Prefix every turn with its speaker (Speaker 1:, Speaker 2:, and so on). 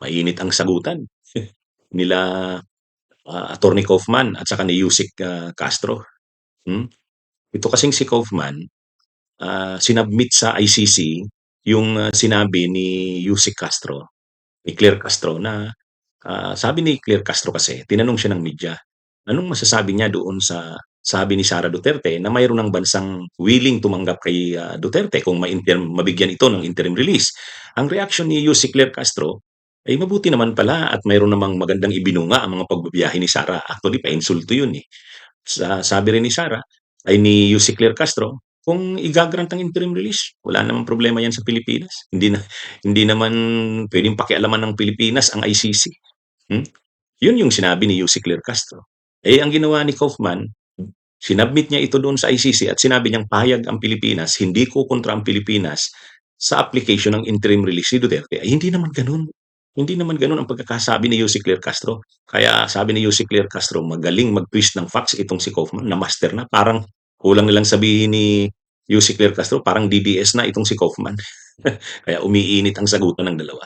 Speaker 1: mainit ang sagutan nila Attorney Kaufman at saka ni Yusek Castro. Hmm? Ito kasing si Kaufman, sinubmit sa ICC yung sinabi ni Yusek Castro, ni Claire Castro na sabi ni Claire Castro kasi, tinanong siya ng media, anong masasabi niya doon sa sabi ni Sara Duterte na mayroon ng bansang willing tumanggap kay Duterte kung mabigyan ito ng interim release. Ang reaction ni Yusek Claire Castro ay mabuti naman pala at mayroon namang magandang ibinunga ang mga pagbabiyahe ni Sara. Actually, pa-insulto yun eh. Sabi rin ni Sara, ay ni Yusek Claire Castro, kung igagrant ang interim release, wala namang problema yan sa Pilipinas. Hindi naman pwedeng pakialaman ng Pilipinas ang ICC. Hmm? Yun yung sinabi ni Yusek Claire Castro. Eh, ang ginawa ni Kaufman, sinubmit niya ito doon sa ICC at sinabi niyang payag ang Pilipinas, hindi ko kontra ang Pilipinas sa application ng interim release ni Duterte. Ay, hindi naman ganun. Hindi naman ganun ang pagkakasabi ni Yusek Claire Castro. Kaya sabi ni Yusek Claire Castro, magaling mag-twist ng facts itong si Kaufman, na master na. Parang kulang nilang sabihin ni Yusek Claire Castro, parang DDS na itong si Kaufman. Kaya umiinit ang sagutan ng dalawa.